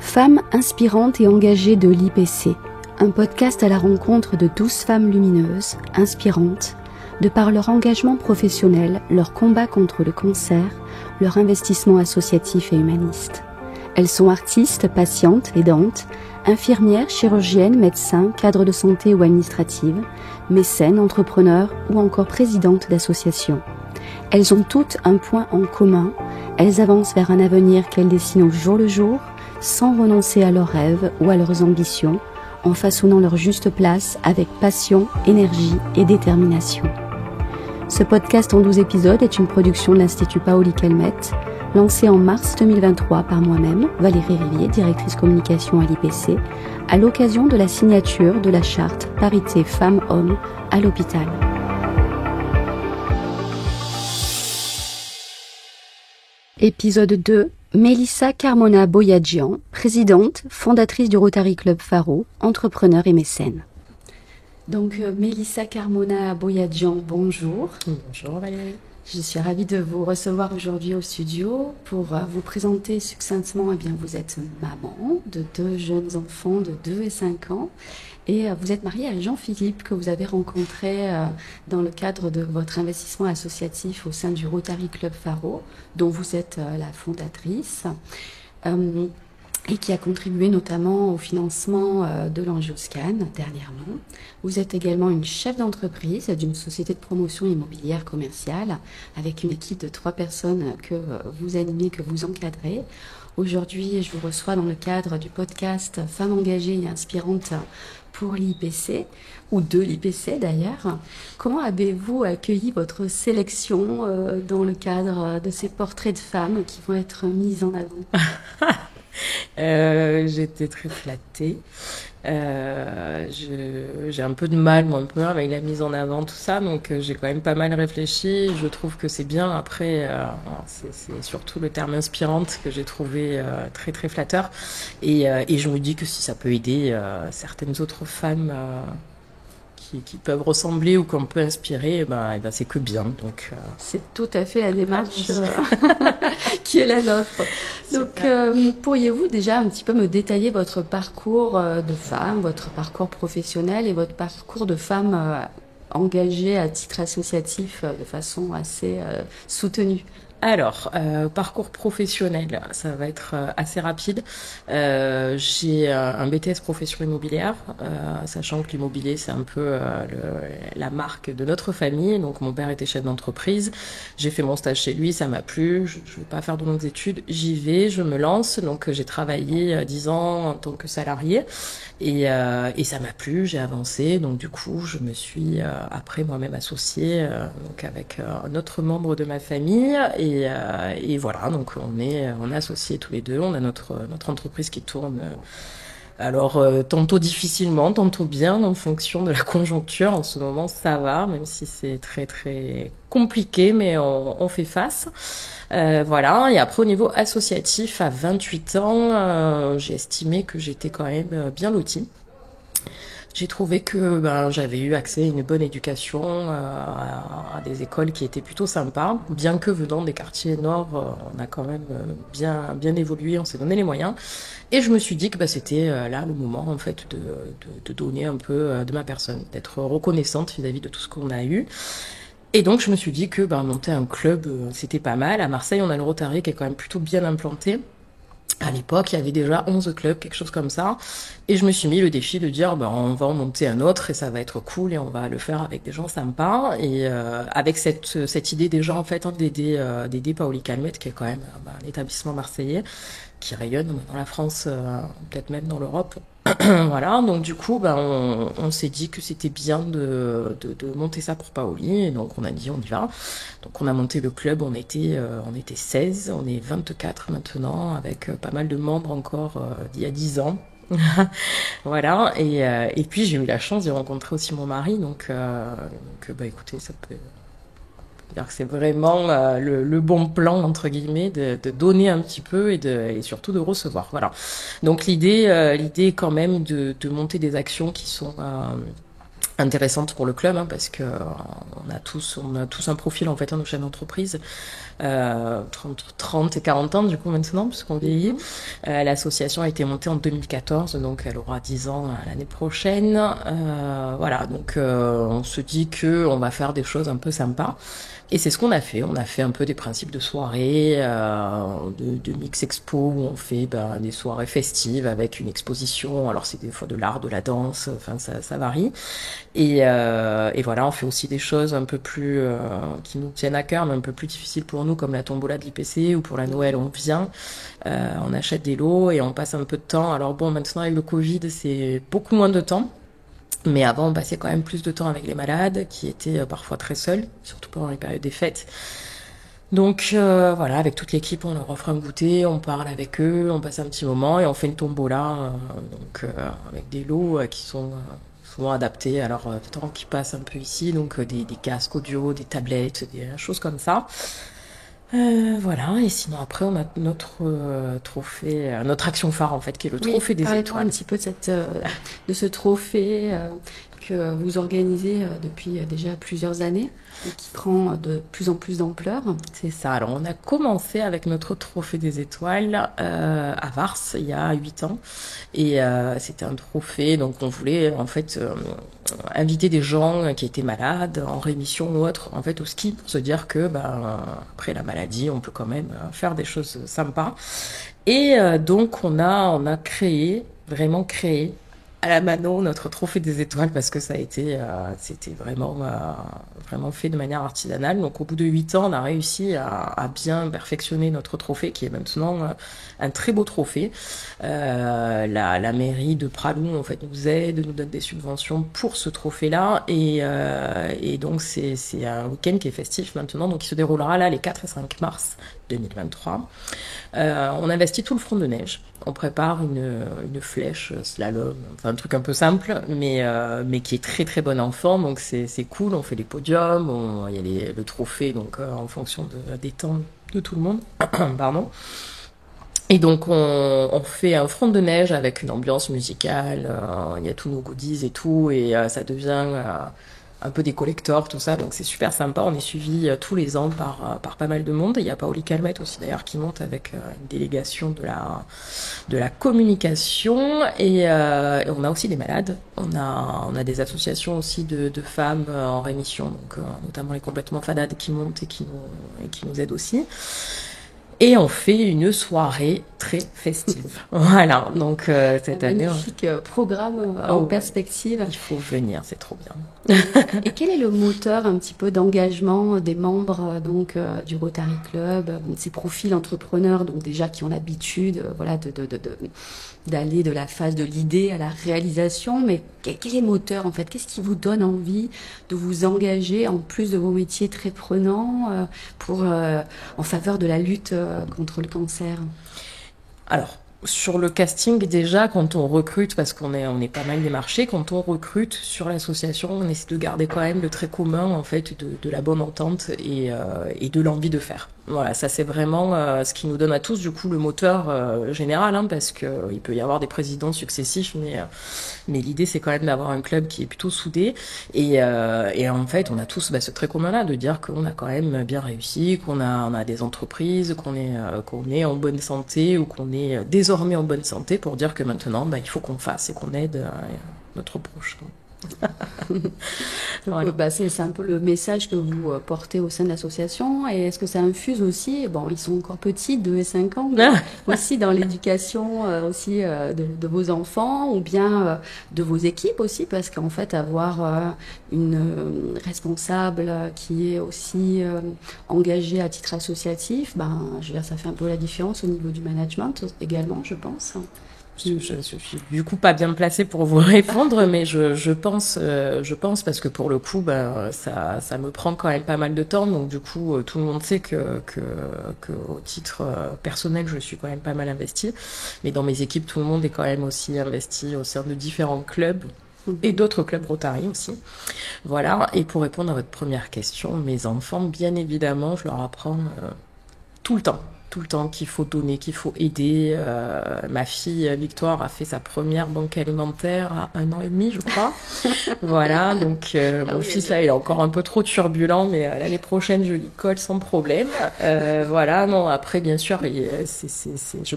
Femmes inspirantes et engagées de l'IPC, un podcast à la rencontre de 12 femmes lumineuses, inspirantes, de par leur engagement professionnel, leur combat contre le cancer, leur investissement associatif et humaniste. Elles sont artistes, patientes, aidantes, infirmières, chirurgiennes, médecins, cadres de santé ou administratives, mécènes, entrepreneurs ou encore présidentes d'associations. Elles ont toutes un point en commun, elles avancent vers un avenir qu'elles dessinent au jour le jour, sans renoncer à leurs rêves ou à leurs ambitions, en façonnant leur juste place avec passion, énergie et détermination. Ce podcast en 12 épisodes est une production de l'Institut Paoli Calmettes, lancé en mars 2023 par moi-même, Valérie Rivier, directrice communication à l'IPC, à l'occasion de la signature de la charte parité femmes-hommes à l'hôpital. Épisode 2, Mélissa Carmona Boyadjian, présidente, fondatrice du Rotary Club Faro, entrepreneur et mécène. Donc Mélissa Carmona Boyadjian, bonjour. Bonjour Valérie. Je suis ravie de vous recevoir aujourd'hui au studio pour vous présenter succinctement. Eh bien, vous êtes maman de 2 jeunes enfants de 2 et 5 ans et vous êtes mariée à Jean-Philippe que vous avez rencontré dans le cadre de votre investissement associatif au sein du Rotary Club Faro, dont vous êtes la fondatrice. Et qui a contribué notamment au financement de l'Angioscan dernièrement. Vous êtes également une chef d'entreprise d'une société de promotion immobilière commerciale avec une équipe de 3 personnes que vous animez, que vous encadrez. Aujourd'hui, je vous reçois dans le cadre du podcast Femmes engagées et inspirantes pour l'IPC, ou de l'IPC d'ailleurs. Comment avez-vous accueilli votre sélection dans le cadre de ces portraits de femmes qui vont être mis en avant? J'étais très flattée. J'ai un peu de mal, moi, un peu avec la mise en avant, tout ça, donc j'ai quand même pas mal réfléchi. Je trouve que c'est bien. Après, c'est surtout le terme inspirante que j'ai trouvé très très flatteur. Et je me dis que si ça peut aider certaines autres femmes qui peuvent ressembler ou qu'on peut inspirer, c'est que bien. Donc, c'est tout à fait la démarche qui est la nôtre. Donc, pourriez-vous déjà un petit peu me détailler votre parcours de femme, votre parcours professionnel et votre parcours de femme engagée à titre associatif de façon assez soutenue? Alors, parcours professionnel, ça va être assez rapide. J'ai un BTS profession immobilière, sachant que l'immobilier, c'est un peu la marque de notre famille. Donc, mon père était chef d'entreprise. J'ai fait mon stage chez lui, ça m'a plu. Je ne vais pas faire de longues études. J'y vais, je me lance. Donc, j'ai travaillé 10 ans en tant que salarié. Et ça m'a plu, j'ai avancé. Donc, du coup, je me suis après moi-même associée donc avec un autre membre de ma famille. Et voilà, donc on est associés tous les deux. On a notre entreprise qui tourne. Alors, tantôt difficilement, tantôt bien, en fonction de la conjoncture. En ce moment, ça va, même si c'est très, très compliqué, mais on fait face. Voilà. Et après, au niveau associatif, à 28 ans, j'ai estimé que j'étais quand même bien lotie. J'ai trouvé que j'avais eu accès à une bonne éducation, à des écoles qui étaient plutôt sympas. Bien que venant des quartiers nord, on a quand même bien évolué, on s'est donné les moyens. Et je me suis dit que c'était là le moment en fait de donner un peu de ma personne, d'être reconnaissante vis-à-vis de tout ce qu'on a eu. Et donc je me suis dit que monter un club, c'était pas mal. À Marseille, on a le Rotary qui est quand même plutôt bien implanté. À l'époque, il y avait déjà 11 clubs, quelque chose comme ça. Et je me suis mis le défi de dire, on va en monter un autre et ça va être cool et on va le faire avec des gens sympas. Et avec cette idée déjà, en fait, d'aider Paoli Calmettes, qui est quand même un établissement marseillais, qui rayonne dans la France, peut-être même dans l'Europe. Voilà, donc du coup, on s'est dit que c'était bien de monter ça pour Paoli, et donc on a dit on y va. Donc on a monté le club, on était 16, on est 24 maintenant, avec pas mal de membres encore d'il y a 10 ans. Voilà, et puis j'ai eu la chance de rencontrer aussi mon mari, donc écoutez, ça peut... C'est-à-dire que c'est vraiment le bon plan, entre guillemets, de donner un petit peu et surtout de recevoir. Voilà. Donc l'idée est quand même de monter des actions qui sont intéressante pour le club, hein, parce que on a tous un profil en fait, nos chefs d'entreprise, 30 et 40 ans du coup maintenant, puisqu'on vieillit. L'association a été montée en 2014, donc elle aura 10 ans l'année prochaine. Voilà, donc on se dit que on va faire des choses un peu sympas. Et c'est ce qu'on a fait. On a fait un peu des principes de soirée, de mix expo, où on fait des soirées festives avec une exposition. Alors c'est des fois de l'art, de la danse, enfin ça varie. Et voilà, on fait aussi des choses un peu plus qui nous tiennent à cœur, mais un peu plus difficiles pour nous, comme la tombola de l'IPC ou pour la Noël, on vient, on achète des lots et on passe un peu de temps. Alors bon, maintenant avec le Covid, c'est beaucoup moins de temps. Mais avant, on passait quand même plus de temps avec les malades, qui étaient parfois très seuls, surtout pendant les périodes des fêtes. Donc voilà, avec toute l'équipe, on leur offre un goûter, on parle avec eux, on passe un petit moment et on fait une tombola, avec des lots qui sont souvent adaptés à leur temps qui passe un peu ici, donc des casques audio, des tablettes, des choses comme ça. Voilà, et sinon après on a notre trophée, notre action phare en fait, qui est le trophée des parlez-moi étoiles. un petit peu de ce trophée que vous organisez depuis déjà plusieurs années et qui prend de plus en plus d'ampleur. C'est ça. Alors, on a commencé avec notre trophée des étoiles à Vars il y a 8 ans. Et c'était un trophée, donc on voulait en fait inviter des gens qui étaient malades, en rémission ou autre, en fait au ski, pour se dire que après la maladie, on peut quand même faire des choses sympas. Et donc on a vraiment créé à la mano notre trophée des étoiles, parce que ça a été c'était vraiment fait de manière artisanale. Donc au bout de 8 ans, on a réussi à bien perfectionner notre trophée, qui est maintenant un très beau trophée. La mairie de Pralou en fait nous donne des subventions pour ce trophée-là, et donc c'est un week-end qui est festif maintenant, donc il se déroulera là les 4 et 5 mars 2023. On investit tout le front de neige. On prépare une flèche slalom, enfin un truc un peu simple, mais qui est très très bon enfant. Donc c'est cool. On fait les podiums, il y a le trophée, donc en fonction des temps de tout le monde. Pardon. Et donc on fait un front de neige avec une ambiance musicale. Il y a tous nos goodies et tout, et ça devient un peu des collectors, tout ça, donc c'est super sympa. On est suivi tous les ans par pas mal de monde. Il y a Paoli Calmette aussi d'ailleurs qui monte avec une délégation de la communication, et on a aussi des malades. On a des associations aussi de femmes en rémission, donc notamment les Complètement Fadades qui montent et qui nous aident aussi. Et on fait une soirée très festive. Voilà, donc cette année... Magnifique programme en perspective. Il faut venir, c'est trop bien. Et quel est le moteur un petit peu d'engagement des membres du Rotary Club, ces profils entrepreneurs, donc déjà qui ont l'habitude voilà, d'aller de la phase de l'idée à la réalisation, mais quel est le moteur en fait? Qu'est-ce qui vous donne envie de vous engager, en plus de vos métiers très prenants, en faveur de la lutte contre le cancer? Alors, sur le casting, déjà, quand on recrute, parce qu'on est pas mal démarché, quand on recrute sur l'association, on essaie de garder quand même le trait commun, en fait, de la bonne entente et de l'envie de faire. Voilà, ça c'est vraiment ce qui nous donne à tous, du coup, le moteur général, hein, parce que il peut y avoir des présidents successifs, mais l'idée c'est quand même d'avoir un club qui est plutôt soudé, et en fait, on a tous ce trait commun-là, de dire qu'on a quand même bien réussi, qu'on a des entreprises, qu'on est en bonne santé, ou qu'on est désormais en bonne santé, pour dire que maintenant, il faut qu'on fasse et qu'on aide notre proche. Voilà. C'est un peu le message que vous portez au sein de l'association. Et est-ce que ça infuse aussi, bon, ils sont encore petits, 2 et 5 ans, mais aussi dans l'éducation aussi de vos enfants, ou bien de vos équipes aussi, parce qu'en fait, avoir une responsable qui est aussi engagée à titre associatif, je veux dire, ça fait un peu la différence au niveau du management également, je pense. Je suis du coup pas bien placée pour vous répondre, mais je pense parce que pour le coup, ça me prend quand même pas mal de temps. Donc du coup, tout le monde sait que au titre personnel, je suis quand même pas mal investie. Mais dans mes équipes, tout le monde est quand même aussi investi au sein de différents clubs et d'autres clubs Rotary aussi. Voilà. Et pour répondre à votre première question, mes enfants, bien évidemment, je leur apprends tout le temps. tout le temps qu'il faut donner, qu'il faut aider. Ma fille Victoire a fait sa première banque alimentaire à 1 an et demi, je crois. Voilà, donc mon fils là, il est encore un peu trop turbulent, mais l'année prochaine, je lui colle sans problème. Voilà, non, après, bien sûr,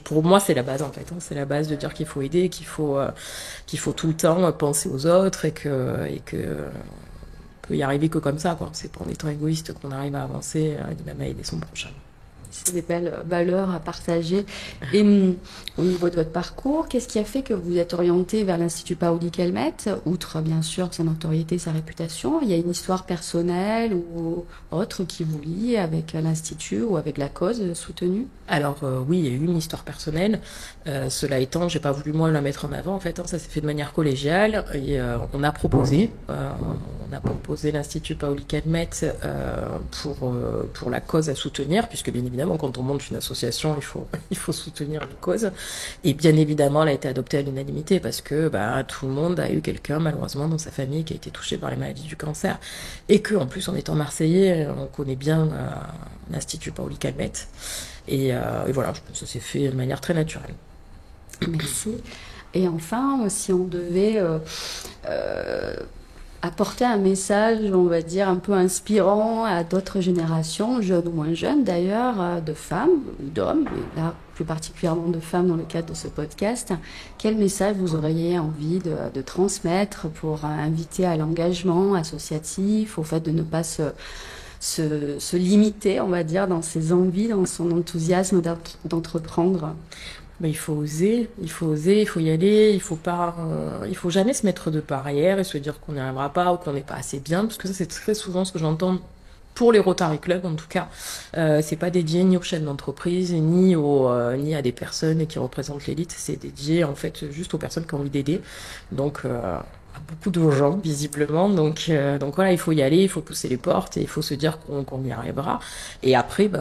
pour moi, c'est la base en fait. Hein, c'est la base de dire qu'il faut aider, qu'il faut tout le temps penser aux autres et que on peut y arriver que comme ça, quoi. C'est pas en étant égoïste qu'on arrive à avancer, même à aider son prochain. C'est des belles valeurs à partager. Et au niveau de votre parcours, qu'est-ce qui a fait que vous êtes orienté vers l'Institut Paoli-Calmettes, outre bien sûr sa notoriété, sa réputation? Il y a une histoire personnelle ou autre qui vous lie avec l'Institut ou avec la cause soutenue? Alors oui, il y a eu une histoire personnelle. Cela étant, j'ai pas voulu moi la mettre en avant. En fait, hein, ça s'est fait de manière collégiale et on a proposé l'Institut Paoli-Calmettes pour la cause à soutenir, puisque bien évidemment, quand on monte une association, il faut soutenir une cause. Et bien évidemment, elle a été adoptée à l'unanimité parce que tout le monde a eu quelqu'un malheureusement dans sa famille qui a été touché par les maladies du cancer et que en plus en étant Marseillais, on connaît bien l'Institut Paoli-Calmettes. Et voilà, je pense que ça s'est fait de manière très naturelle. Merci. Et enfin, si on devait apporter un message, on va dire, un peu inspirant à d'autres générations, jeunes ou moins jeunes d'ailleurs, de femmes ou d'hommes, et là plus particulièrement de femmes dans le cadre de ce podcast, quel message vous auriez envie de transmettre pour inviter à l'engagement associatif, au fait de ne pas se limiter, on va dire, dans ses envies, dans son enthousiasme d'entreprendre? Mais il faut oser, il faut y aller, il faut jamais se mettre de barrière et se dire qu'on n'y arrivera pas ou qu'on n'est pas assez bien, parce que ça c'est très souvent ce que j'entends pour les Rotary Club en tout cas. C'est pas dédié ni aux chefs d'entreprise ni à des personnes qui représentent l'élite, c'est dédié en fait juste aux personnes qui ont envie d'aider. Donc beaucoup de gens visiblement, donc voilà, il faut y aller, il faut pousser les portes et il faut se dire qu'on y arrivera. Et après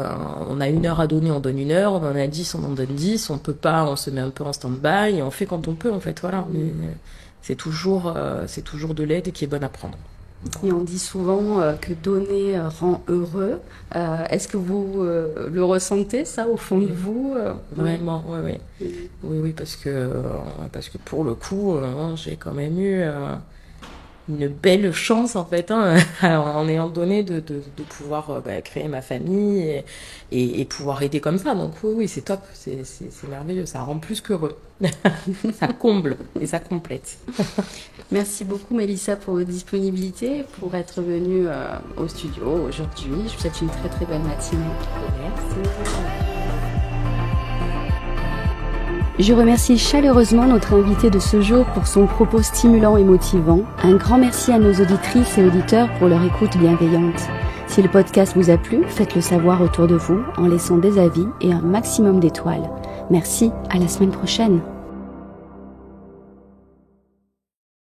on a 1 heure à donner, on donne 1 heure, on en a 10, on en donne 10, on peut pas, on se met un peu en stand-by et on fait quand on peut en fait, voilà. Mais c'est toujours de l'aide qui est bonne à prendre. Et on dit souvent que donner rend heureux. Est-ce que vous le ressentez, ça, au fond de vous? Vraiment, oui, parce que pour le coup, j'ai quand même eu une belle chance en fait, hein, en ayant donné de pouvoir créer ma famille et pouvoir aider comme ça. Donc oui, c'est top, c'est merveilleux, ça rend plus qu'heureux. Ça comble et ça complète. Merci beaucoup Mélissa pour votre disponibilité, pour être venue au studio aujourd'hui. Je vous souhaite une très très belle matinée. Merci. Je remercie chaleureusement notre invité de ce jour pour son propos stimulant et motivant. Un grand merci à nos auditrices et auditeurs pour leur écoute bienveillante. Si le podcast vous a plu, faites-le savoir autour de vous en laissant des avis et un maximum d'étoiles. Merci, à la semaine prochaine.